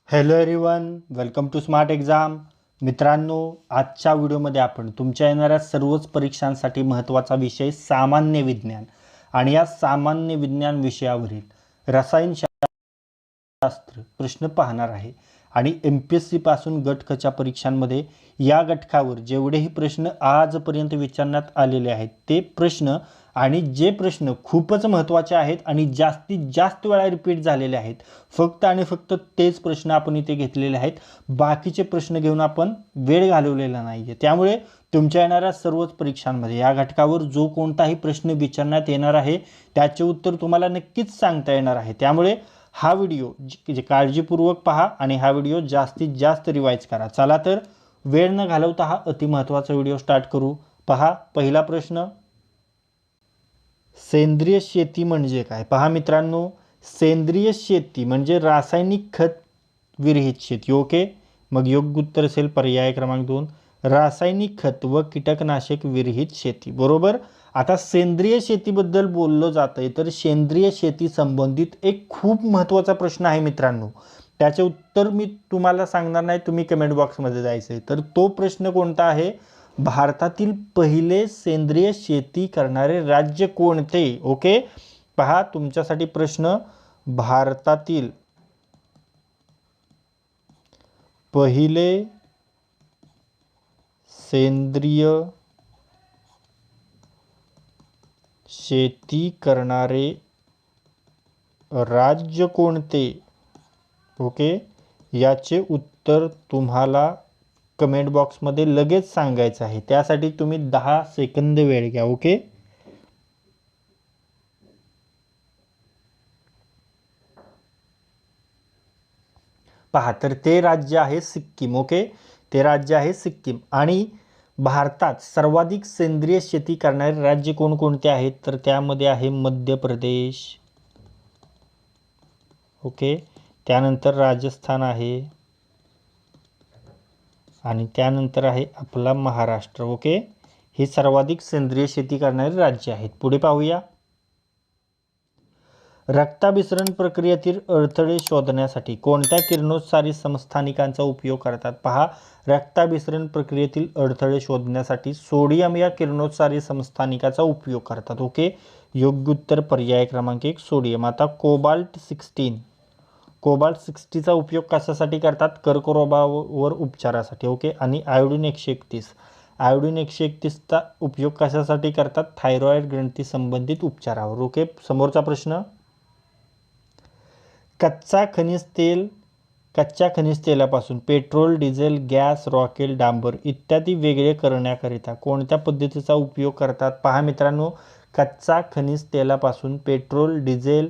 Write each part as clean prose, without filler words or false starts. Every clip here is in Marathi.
Hello everyone, welcome to smart exam. मित्रांनो, आजच्या व्हिडिओमध्ये आपण तुमच्या येणाऱ्या सर्वच परीक्षांसाठी महत्त्वाचा विषय सामान्य विज्ञान आणि या सामान्य विज्ञान विषयावरील रसायनशास्त्र प्रश्न पाहणार आहे. आणि MPSC पासून गट क च्या परीक्षांमध्ये या घटकावर जेवढेही प्रश्न आजपर्यंत विचारण्यात आलेले आहेत ते प्रश्न आणि जे प्रश्न खूपच महत्त्वाचे आहेत आणि जास्तीत जास्त वेळा रिपीट झालेले आहेत, फक्त आणि फक्त तेच प्रश्न आपण इथे घेतलेले आहेत. बाकीचे प्रश्न घेऊन आपण वेळ घालवलेला नाही आहे. त्यामुळे तुमच्या येणाऱ्या सर्वच परीक्षांमध्ये या घटकावर जो कोणताही प्रश्न विचारण्यात येणार आहे त्याचे उत्तर तुम्हाला नक्कीच सांगता येणार आहे. त्यामुळे हा व्हिडिओ जे काळजीपूर्वक पहा आणि हा व्हिडिओ जास्तीत जास्त रिवाइज करा. चला तर वेळ न घालवता हा अतिमहत्त्वाचा व्हिडिओ स्टार्ट करू. पहा, पहिला प्रश्न, सेंद्रिय शेती म्हणजे काय? पहा मित्रांनो, सेंद्रिय शेती म्हणजे रासायनिक खत विरहित शेती. ओके, मग योग्य उत्तर असेल पर्याय क्रमांक 2, रासायनिक खत व कीटकनाशक विरहित शेती. बरोबर. आता सेंद्रिय शेतीबद्दल बोललं जातंय तर सेंद्रिय शेती संबंधित एक खूप महत्त्वाचा प्रश्न आहे मित्रांनो. त्याचे उत्तर मी तुम्हाला सांगणार नाही, तुम्ही कमेंट बॉक्समध्ये जायचं आहे. तर तो प्रश्न कोणता आहे? भारतातील पहिले सेंद्रिय शेती करणारे राज्य कोणते? ओके, पहा तुमच्यासाठी प्रश्न, भारतातील पहिले सेंद्रिय शेती करणारे राज्य कोणते? ओके, याचे उत्तर तुम्हाला कमेंट बॉक्समध्ये लगेच सांगायचं आहे. त्यासाठी तुम्ही 10 सेकंद वेळ घ्या. ओके, पहा, तर ते राज्य आहे सिक्कीम. ओके, ते राज्य आहे सिक्कीम. आणि भारतात सर्वाधिक सेंद्रिय शेती करणारे राज्य कोणकोणते आहेत? तर त्यामध्ये आहे मध्य प्रदेश. ओके, त्यानंतर राजस्थान आहे आणि त्यानंतर आहे आपला महाराष्ट्र. ओके, हे सर्वाधिक सेंद्रिय शेती करणारे राज्य आहेत. पुढे पाहूया, रक्ताभिसरण प्रक्रियेतील अडथळे शोधण्यासाठी कोणत्या किरणोत्सारी समस्थानिकांचा उपयोग करतात? पहा, रक्ताभिसरण प्रक्रियेतील अडथळे शोधण्यासाठी सोडियम या किरणोत्सारी समस्थानिकाचा उपयोग करतात. ओके, योग्य उत्तर पर्याय क्रमांक 1 सोडियम. आता कोबाल्ट 60चा उपयोग कशासाठी करतात? कर्करोगावर उपचारासाठी. ओके, आणि आयोडीन 131चा उपयोग कशासाठी करतात? थायरॉइड ग्रंथी संबंधित उपचारावर. ओके, समोरचा प्रश्न, कच्च्या खनिज तेलापासून पेट्रोल, डिझेल, गॅस, रॉकेल, डांबर इत्यादी वेगळे करण्याकरिता कोणत्या पद्धतीचा उपयोग करतात? पहा मित्रांनो, कच्च्या खनिज तेलापासून पेट्रोल, डिझेल,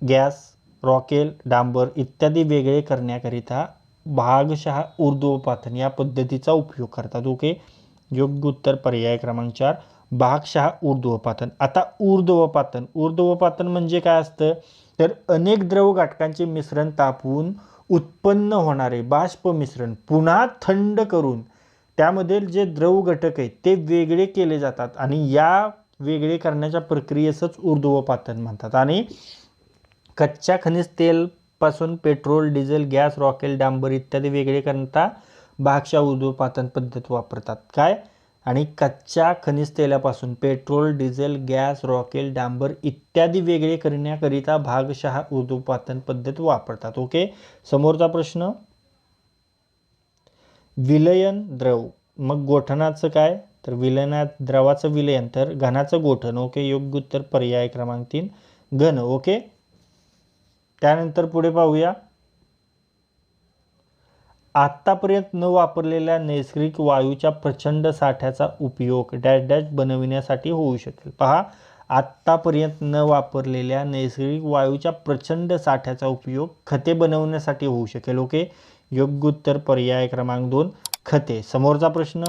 गॅस, रॉकेल, डांबर इत्यादी वेगळे करण्याकरिता भागशः ऊर्ध्वपातन या पद्धतीचा उपयोग करतात. ओके, योग्य उत्तर पर्याय क्रमांक 4 भागशः ऊर्ध्वपातन. आता ऊर्ध्वपातन म्हणजे काय असतं? तर अनेक द्रव घटकांचे मिश्रण तापवून उत्पन्न होणारे बाष्प मिश्रण पुन्हा थंड करून त्यामध्ये जे द्रव घटक आहेत ते वेगळे केले जातात आणि या वेगळे करण्याच्या प्रक्रियेसच ऊर्ध्वपातन म्हणतात. आणि कच्च्या खनिज तेल पासून पेट्रोल, डिझेल, गॅस, रॉकेल, डांबर इत्यादी वेगळे करता भागशः ऊर्ध्वपातन पद्धत वापरतात. काय? आणि कच्च्या खनिज तेलापासून पेट्रोल, डिझेल, गॅस, रॉकेल, डांबर इत्यादी वेगळे करण्याकरिता भागशः ऊर्ध्वपातन पद्धत वापरतात. ओके, समोरचा प्रश्न, विलयन द्रव मग गोठणाचं काय? तर द्रवाचं विलयन तर घनाचं गोठण. ओके, योग्य उत्तर पर्याय क्रमांक 3 घन. ओके, त्यानंतर पुढे पाहूया, आत्तापर्यंत न वापरलेल्या नैसर्गिक वायूच्या प्रचंड साठ्याचा उपयोग डॅश डॅश बनविण्यासाठी होऊ शकेल. पहा, आत्तापर्यंत न वापरलेल्या नैसर्गिक वायूच्या प्रचंड साठ्याचा उपयोग खते बनवण्यासाठी होऊ शकेल. ओके, योग्य उत्तर पर्याय क्रमांक 2 खते. समोरचा प्रश्न,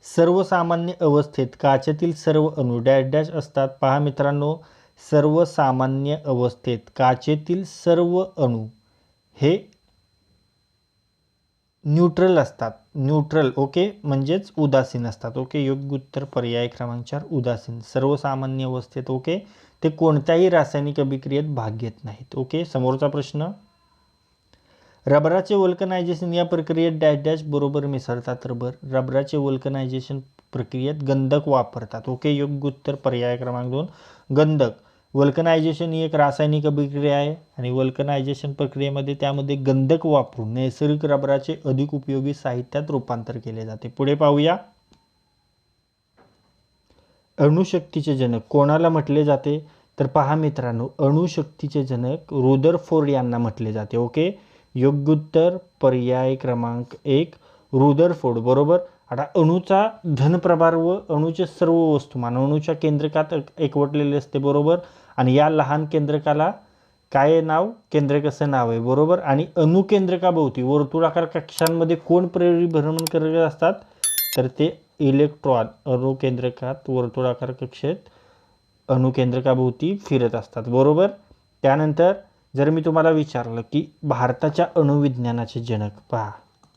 सर्वसामान्य अवस्थेत काचेतील सर्व अणू डॅश डॅश असतात. पहा मित्रांनो, सर्वसामान्य अवस्थेत काचेतील सर्व अणू हे न्यूट्रल असतात. न्यूट्रल. ओके, म्हणजेच उदासीन असतात. ओके, योग्य उत्तर पर्याय क्रमांक 4 उदासीन. सर्वसामान्य अवस्थेत. ओके, ते कोणत्याही रासायनिक अभिक्रियेत भाग घेत नाहीत. ओके, समोरचा प्रश्न. रबराचे वल्कनायझेशन या प्रक्रियेत डॅश डॅश बरोबर मिसळतात. रबराचे वल्कनायझेशन प्रक्रियेत गंधक वापरतात. ओके, योग्य उत्तर पर्याय क्रमांक 2 गंधक. वल्कनायझेशन ही एक रासायनिक अभिक्रिया आहे आणि वल्कनायझेशन प्रक्रियेमध्ये त्यामध्ये गंधक वापरून नैसर्गिक रबराचे अधिक उपयोगी साहित्यात रूपांतर केले जाते. पुढे पाहूया. अणुशक्तीचे जनक कोणाला म्हटले जाते? तर पहा मित्रांनो, अणुशक्तीचे जनक रुदरफोर्ड यांना म्हटले जाते. ओके, योग्य उत्तर पर्याय क्रमांक 1 रुदरफोर्ड. बरोबर. आता अणूचा धनप्रभार व अणूचे सर्व वस्तुमान अणूच्या केंद्रकात एकवटलेले असते. बरोबर. आणि या लहान केंद्रकाला काय नाव? केंद्रक असं नाव आहे. बरोबर. आणि अणुकेंद्रकाभोवती वर्तुळाकार कक्षांमध्ये कोण परिभ्रमण करत असतात? तर ते इलेक्ट्रॉन अणुकेंद्रकात वर्तुळाकार कक्षेत अणुकेंद्रकाभोवती फिरत असतात. बरोबर. त्यानंतर जर मी तुम्हाला विचारलं की भारताच्या अणुविज्ञानाचे जनक पहा,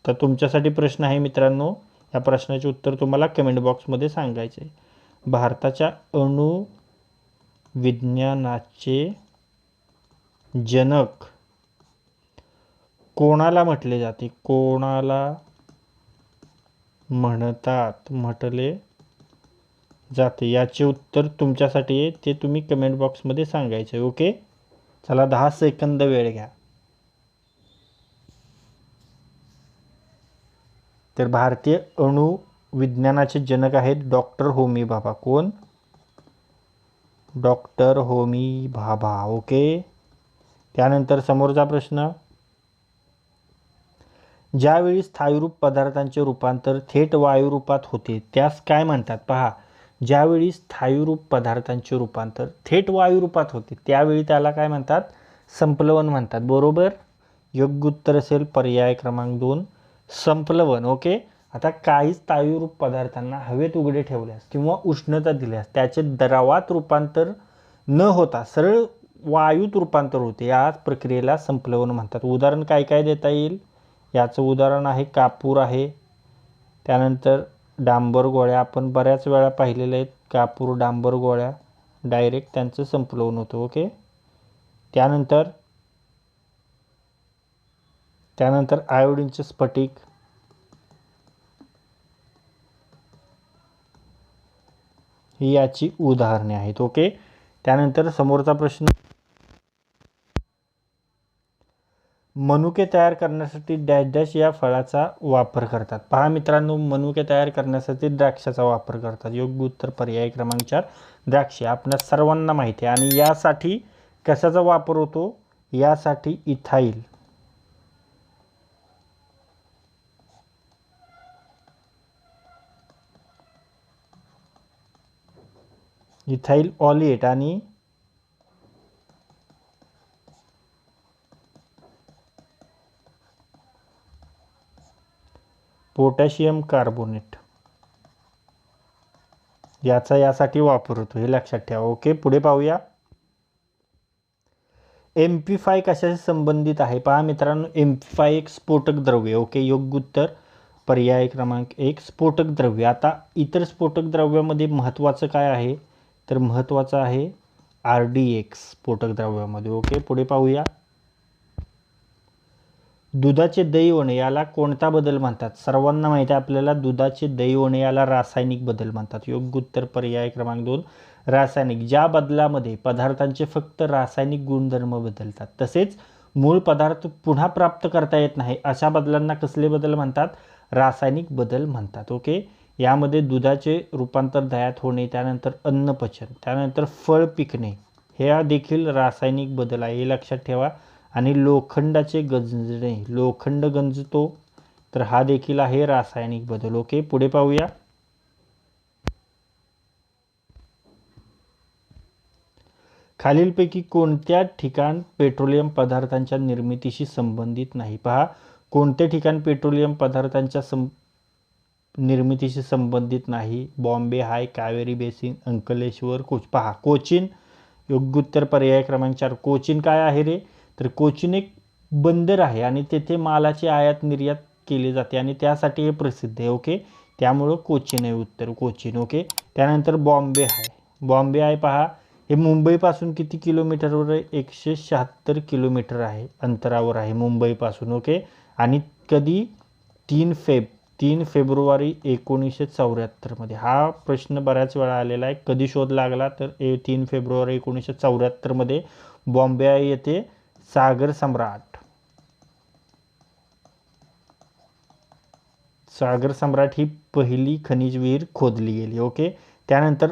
तर तुमच्यासाठी प्रश्न आहे मित्रांनो. या प्रश्नाचे उत्तर तुम्हाला कमेंट बॉक्समध्ये सांगायचे. भारताच्या अणुविज्ञानाचे जनक कोणाला म्हटले जाते? कोणाला म्हटले जाते? याचे उत्तर तुमच्यासाठी आहे, ते तुम्ही कमेंट बॉक्समध्ये सांगायचे. ओके, चला 10 सेकंद वेळ घ्या. तर भारतीय अणुविज्ञानाचे जनक आहेत डॉक्टर होमी भाभा. कोण? डॉक्टर होमी भाभा. ओके. त्यानंतर समोरचा प्रश्न. ज्यावेळी स्थायीरूप पदार्थांचे रूपांतर थेट वायुरूपात होते त्यास काय म्हणतात? पहा, ज्यावेळी स्थायीरूप पदार्थांचे रूपांतर थेट वायुरूपात होते त्यावेळी त्याला काय म्हणतात? संप्लवन म्हणतात. बरोबर. योग्य उत्तर असेल पर्याय क्रमांक 2 संप्लवन. ओके. आता काही स्थायीरूप पदार्थांना हवेत उघडे ठेवल्यास किंवा उष्णता दिल्यास त्याचे द्रवात रूपांतर न होता सरळ वायूत रूपांतर होते. या प्रक्रियेला संप्लवन म्हणतात. उदाहरण काय काय देता येईल? याचं उदाहरण आहे कापूर आहे. त्यानंतर डांबर गोळ्या आपण बऱ्याच वेळा पाहिलेल्या आहेत. कापूर डांबर गोळ्या डायरेक्ट त्यांचं संप्लवन होतं. ओके. त्यानंतर आयोडीनचे स्फटिक, ही याची उदाहरणे आहेत. ओके. त्यानंतर समोरचा प्रश्न. मनुके तयार करण्यासाठी डॅश डॅश या फळाचा वापर करतात. पहा मित्रांनो, मनुके तयार करण्यासाठी द्राक्षाचा वापर करतात. योग्य उत्तर पर्याय क्रमांक 4 द्राक्षे. आपल्या सर्वांना माहिती आहे. आणि यासाठी कशाचा वापर होतो? यासाठी इथाईल ऑलिएट आणि पोटॅशियम कार्बोनेट याचा यासाठी वापर होतो, हे लक्षात ठेवा. ओके. पुढे पाहूया. MP5 कशाशी संबंधित आहे? पहा मित्रांनो, MP5 एक स्फोटक द्रव्य. ओके. योग्य उत्तर पर्याय क्रमांक 1 स्फोटक द्रव्य. आता इतर स्फोटक द्रव्यामध्ये महत्त्वाचं काय आहे? तर महत्त्वाचं आहे RDX स्फोटक द्रव्यामध्ये. ओके. पुढे पाहूया. दुधाचे दही होणे याला कोणता बदल म्हणतात? सर्वांना माहिती आहे आपल्याला, दुधाचे दही होणे याला रासायनिक बदल म्हणतात. योग्य उत्तर पर्याय क्रमांक 2 रासायनिक. ज्या बदलामध्ये पदार्थांचे फक्त रासायनिक गुणधर्म बदलतात तसेच मूळ पदार्थ पुन्हा प्राप्त करता येत नाही अशा बदलांना कसले बदल म्हणतात? रासायनिक बदल म्हणतात. ओके. यामध्ये दुधाचे रूपांतर दह्यात होणे, त्यानंतर अन्नपचन, त्यानंतर फळ पिकणे, हे देखील रासायनिक बदल आहे, हे लक्षात ठेवा. आणि लोखंडाचे गंजणे, लोखंड गंजतो, तर हा देखील आहे रासायनिक बदल. ओके. पुढे पाहूया. खालीलपैकी कोणत्या ठिकाण पेट्रोलियम पदार्थांच्या निर्मितीशी संबंधित नाही? पहा, कोणते ठिकाण पेट्रोलियम पदार्थांच्या निर्मितीशी संबंधित नाही? बॉम्बे हाय, कावेरी बेसिन, अंकलेश्वर, पहा कोचीन. योग्य उत्तर पर्याय क्रमांक 4 कोचीन. काय आहे रे? तर कोचीन एक बंदर आहे आणि तेथे मालाची आयात निर्यात केली जाते आणि त्यासाठी हे प्रसिद्ध आहे. ओके. त्यामुळं कोचीन आहे उत्तर, कोचीन. ओके. त्यानंतर बॉम्बे हाय. बॉम्बे हाय पहा, हे मुंबईपासून किती किलोमीटरवर आहे? 176 किलोमीटर आहे अंतरावर आहे मुंबईपासून. ओके. आणि कधी? 3 फेब्रुवारी 1974 मध्ये. हा प्रश्न बऱ्याच वेळा आलेला आहे. कधी शोध लागला? तर 3 फेब्रुवारी 1974 मध्ये बॉम्बे येथे सागर सम्राट ही पहिली खनिज विहीर खोदली गेली. ओके. त्यानंतर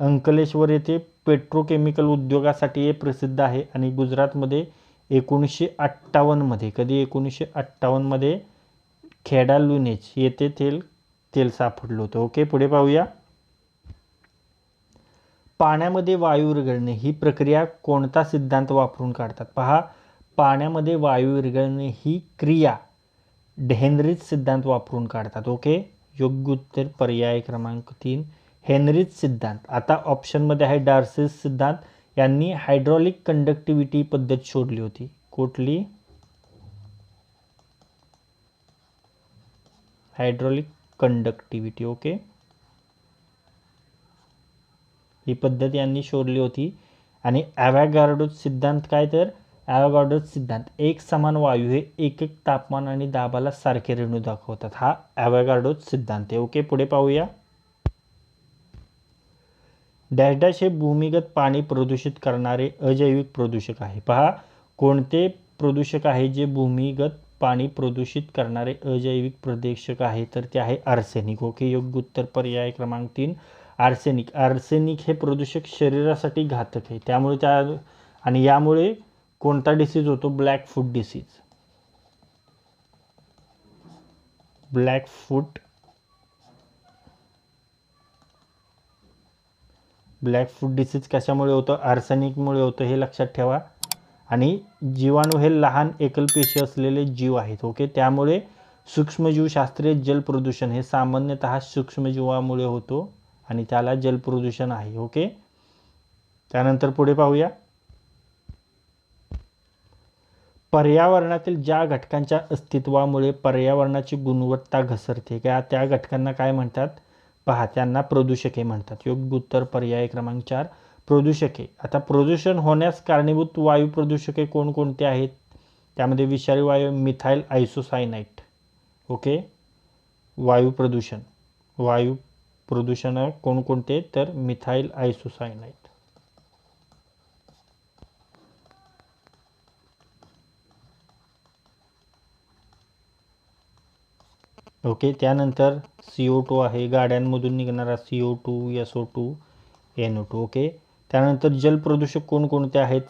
अंकलेश्वर येथे पेट्रोकेमिकल उद्योगासाठी हे प्रसिद्ध आहे आणि गुजरातमध्ये 1958 मध्ये, कधी? 1958 मध्ये खेडा लुनेज येथे तेल सापडलं होतं. ओके. पुढे पाहूया. पाण्यामध्ये वायू विरघळणे ही प्रक्रिया कोणता सिद्धांत वापरून काढतात? पहा, पाण्यामध्ये वायू विरघळणे ही क्रिया हेनरीज सिद्धांत वापरून काढतात. ओके. योग्य उत्तर पर्याय क्रमांक 3 हेनरीज सिद्धांत. आता ऑप्शनमध्ये आहे डार्सीस सिद्धांत. यांनी हायड्रॉलिक कंडक्टिव्हिटी पद्धत शोधली होती. कुठली? Hydraulic conductivity. ओके. ही पद्धत यांनी शोधली होती. आणि ॲव्होगाड्रो सिद्धांत काय? तर ॲव्होगाड्रो सिद्धांत, एक समान वायू हे एक तापमान आणि दाबाला सारखे रेणू दाखवतात. हा ॲव्होगाड्रो सिद्धांत आहे. ओके. पुढे पाहूया. डॅश डॅश हे भूमिगत पाणी प्रदूषित करणारे अजैविक प्रदूषक आहे. पहा, कोणते प्रदूषक आहे जे भूमिगत पाणी प्रदूषित करणारे अजैविक प्रदूषक आहे? तर ते आहे आर्सेनिक. ओके. योग्य उत्तर पर्याय क्रमांक 3 आर्सेनिक हे प्रदूषक शरीरासाठी घातक आहे. त्यामुळे आणि यामुळे कोणता डिसीज होतो? ब्लॅक फूट डिसीज कशामुळे होतं? आर्सेनिकमुळे होतं, हे लक्षात ठेवा. आणि जीवाणू हे लहान एकलपेशी असलेले जीव आहेत. ओके. त्यामुळे सूक्ष्मजीवशास्त्रीय जलप्रदूषण हे सामान्यतः सूक्ष्मजीवामुळे होतो आणि त्याला जलप्रदूषण आहे. ओके. त्यानंतर पुढे पाहूया. पर्यावरणातील ज्या घटकांच्या अस्तित्वामुळे पर्यावरणाची गुणवत्ता घसरते त्या घटकांना काय म्हणतात? पहा, त्यांना प्रदूषके म्हणतात. योग्य उत्तर पर्याय क्रमांक 4 प्रदूषके. आता प्रदूषण होण्यास कारणीभूत वायू प्रदूषके कोणकोणते आहेत? त्यामध्ये विषारी वायू मिथाइल आयसोसायनाइट. ओके. वायू प्रदूषण कोणकोणते? तर मिथाइल आयसोसायनाइट. ओके. त्यानंतर CO2 आहे, गाड्यांमधून निघणारा CO2, SO2, NO2. ओके. त्यानंतर जलप्रदूषक कोणकोणते आहेत?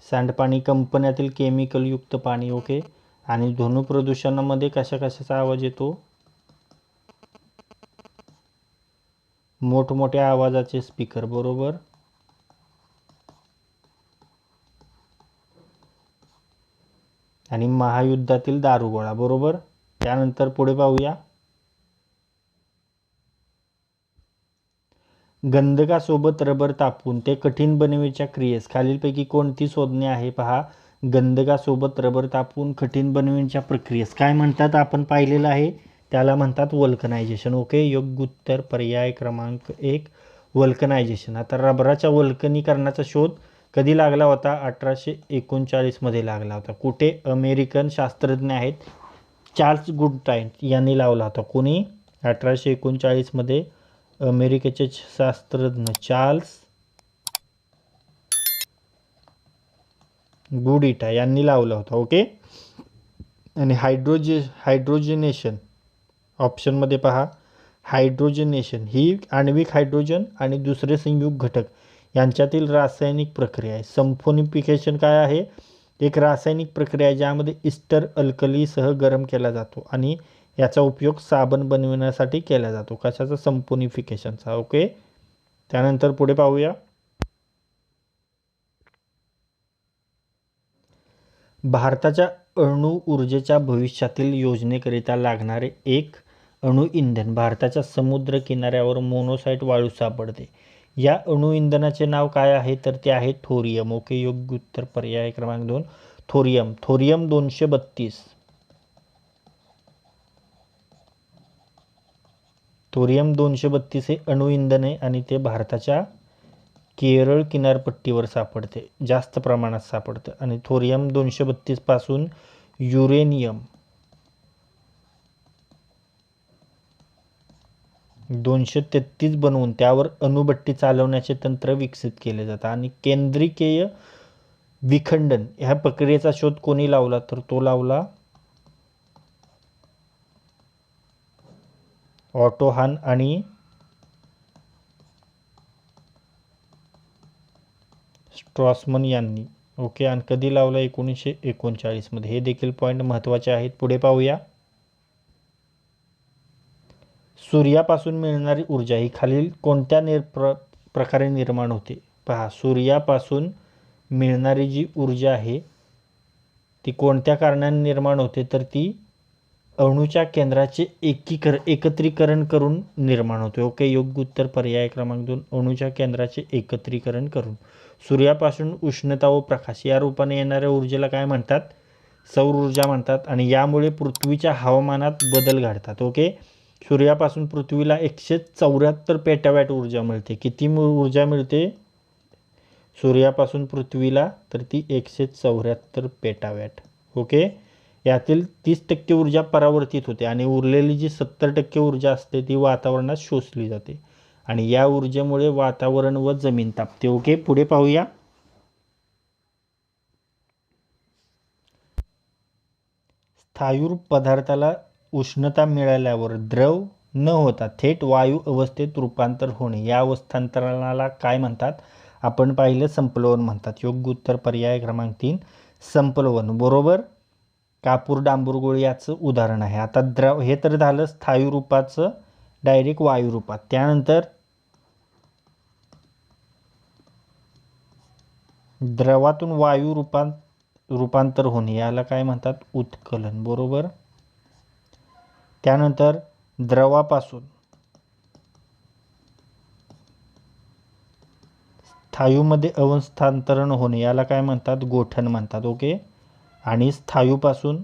सांडपाणी, कंपन्यातील केमिकलयुक्त पाणी. ओके. आणि ध्वनी प्रदूषणामध्ये कशाचा आवाज येतो? मोठमोठ्या आवाजाचे स्पीकर. बरोबर. आणि महायुद्धातील दारुगोळा. बरोबर. त्यानंतर पुढे पाहूया. गंधकासोबत रबर तापवून ते कठीण बनविण्याच्या क्रियेस खालीलपैकी कोणती संज्ञा आहे? पहा, गंधकासोबत रबर तापवून कठीण बनविण्याच्या प्रक्रियेस काय म्हणतात? आपण पाहिलेलं आहे, त्याला म्हणतात वल्कनायझेशन. ओके. योग्य उत्तर पर्याय क्रमांक 1 वल्कनायझेशन. आता रबराच्या वल्कनीकरणाचा शोध कधी लागला होता? 1839 मध्ये लागला होता. कुठे? अमेरिकन शास्त्रज्ञ आहेत चार्ल्स गुडटाईन यांनी लावला होता. कोणी? 1839 मध्ये अमेरिकेचे शास्त्रज्ञ चार्ल्स गुडिटा यांनी लावला होता. ओके. आणि हायड्रोजनेशन ऑप्शनमध्ये पहा, हायड्रोजनेशन ही आण्विक हायड्रोजन आणि दुसरे संयुग घटक यांच्यातील रासायनिक प्रक्रिया आहे. सल्फोनिफिकेशन काय आहे? एक रासायनिक प्रक्रिया आहे ज्यामध्ये इस्टर अल्कलीसह गरम केला जातो आणि याचा उपयोग साबण बनविण्यासाठी केला जातो. कशाचा? सल्फोनिफिकेशनचा. ओके. त्यानंतर पुढे पाहूया. भारताच्या अणु ऊर्जेच्या भविष्यातील योजनेकरिता लागणारे एक अणु इंधन भारताच्या समुद्र किनाऱ्यावर मोनोसाइट वाळू सापडते. या अणु इंधनाचे नाव काय आहे? तर ते आहे थोरियम. ओके. योग्य उत्तर पर्याय क्रमांक 2 थोरियम 232. थोरियम 232 हे अणुइंधन आहे आणि ते भारताच्या केरळ किनारपट्टीवर सापडते, जास्त प्रमाणात सापडतं. आणि थोरियम 232 पासून युरेनियम 233 बनवून त्यावर अणुभट्टी चालवण्याचे तंत्र विकसित केले जातात. आणि केंद्रिकीय विखंडन ह्या प्रक्रियेचा शोध कोणी लावला, तर तो लावला ऑटो हान आणि स्ट्रॉसमन यांनी. ओके. आणि कधी लावला, 1939 मध्ये. हे देखील पॉईंट महत्त्वाचे आहेत. पुढे पाहूया. सूर्यापासून मिळणारी ऊर्जा ही खालील कोणत्या प्रकारे निर्माण होते. पहा, सूर्यापासून मिळणारी जी ऊर्जा आहे ती कोणत्या कारणाने निर्माण होते, तर ती अणूच्या केंद्राचे एकत्रीकरण करून निर्माण होते. ओके. योग्य उत्तर पर्याय क्रमांक 2, अणूच्या केंद्राचे एकत्रीकरण करून. सूर्यापासून उष्णता व प्रकाश या रूपाने येणाऱ्या ऊर्जेला काय म्हणतात, सौर ऊर्जा म्हणतात. आणि यामुळे पृथ्वीच्या हवामानात बदल घडतात. ओके. सूर्यापासून पृथ्वीला 174 पेटावॅट ऊर्जा मिळते. किती ऊर्जा मिळते सूर्यापासून पृथ्वीला, तर ती 174 पेटावॅट. ओके. यातील 30% ऊर्जा परावर्तित होते आणि उरलेली जी 70% ऊर्जा असते ती वातावरणात शोषली जाते आणि या ऊर्जेमुळे वातावरण व जमीन तापते. ओके. पुढे पाहूया. स्थायूर पदार्थाला उष्णता मिळाल्यावर द्रव न होता थेट वायू अवस्थेत रूपांतर होणे, या अवस्थांतरणाला काय म्हणतात, आपण पाहिलं संप्लवन म्हणतात. योग्य उत्तर पर्याय क्रमांक 3, संप्लवन. बरोबर. कापूर डांबूर गोळी याचं उदाहरण आहे. आता द्रव हे तर झालं स्थायू रूपाचं डायरेक्ट वायू रूपात. त्यानंतर द्रवातून वायू रूपांतर होणे याला काय म्हणतात, उत्कलन. बरोबर. त्यानंतर द्रवापासून स्थायूमध्ये अवस्थांतरण होणे याला काय म्हणतात, गोठण म्हणतात. ओके. आणि स्थायूपासून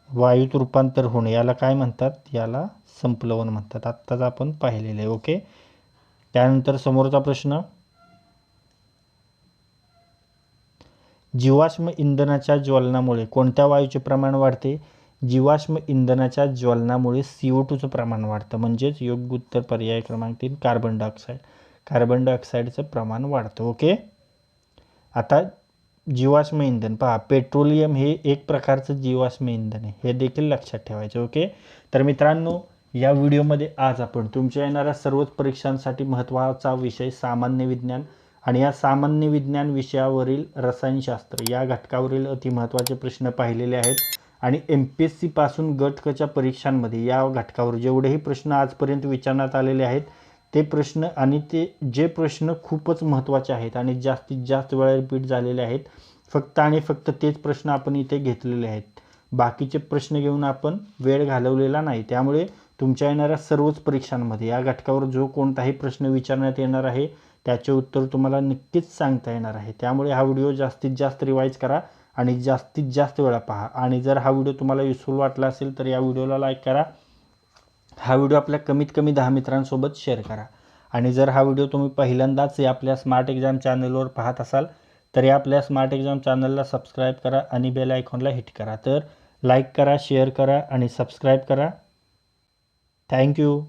वायूत रूपांतर होणे याला काय म्हणतात, याला संप्लवन म्हणतात. आत्ताच आपण पाहिलेले. ओके. त्यानंतर समोरचा प्रश्न, जीवाश्म इंधनाच्या ज्वलनामुळे कोणत्या वायूचे प्रमाण वाढते. जीवाश्म इंधनाच्या ज्वलनामुळे CO2चं प्रमाण वाढतं. म्हणजेच योग्य उत्तर पर्याय क्रमांक 3, कार्बन डायऑक्साईड. कार्बन डायऑक्साईडचं प्रमाण वाढतं. ओके. आता जीवाश्म इंधन पहा, पेट्रोलियम हे एक प्रकारचं जीवाश्म इंधन आहे, हे देखील लक्षात ठेवायचं. ओके. तर मित्रांनो, या व्हिडिओमध्ये आज आपण तुमच्या येणाऱ्या सर्वच परीक्षांसाठी महत्त्वाचा विषय सामान्य विज्ञान आणि या सामान्य विज्ञान विषयावरील रसायनशास्त्र या घटकावरील अतिमहत्त्वाचे प्रश्न पाहिलेले आहेत. आणि MPSC पासून गट क च्या परीक्षांमध्ये या घटकावर जेवढेही प्रश्न आजपर्यंत विचारण्यात आलेले आहेत ते प्रश्न आणि ते जे प्रश्न खूपच महत्त्वाचे आहेत आणि जास्तीत जास्त वेळा रिपीट झालेले आहेत, फक्त आणि फक्त तेच प्रश्न आपण इथे घेतलेले आहेत. बाकीचे प्रश्न घेऊन आपण वेळ घालवलेला नाही. त्यामुळे तुमच्या येणाऱ्या सर्वच परीक्षांमध्ये या घटकावर जो कोणताही प्रश्न विचारण्यात येणार आहे त्याचे उत्तर तुम्हाला नक्कीच सांगता येणार आहे. त्यामुळे हा व्हिडिओ जास्तीत जास्त रिवाईज करा आणि जास्तीत जास्त वेळा पहा. आणि जर हा व्हिडिओ तुम्हाला युजफुल वाटला असेल तर या व्हिडिओला लाईक करा. हा व्हिडिओ आपल्या कमीत कमी 10 मित्रांसोबत शेअर करा. आणि जर हा व्हिडिओ तुम्ही पहिल्यांदाच आपल्या स्मार्ट एक्झाम चॅनलवर पाहत असाल तर या आपल्या स्मार्ट एक्झाम चॅनलला सबस्क्राईब करा आणि बेल आयकॉनला हिट करा. तर लाईक करा, शेअर करा आणि सबस्क्राईब करा. थँक्यू.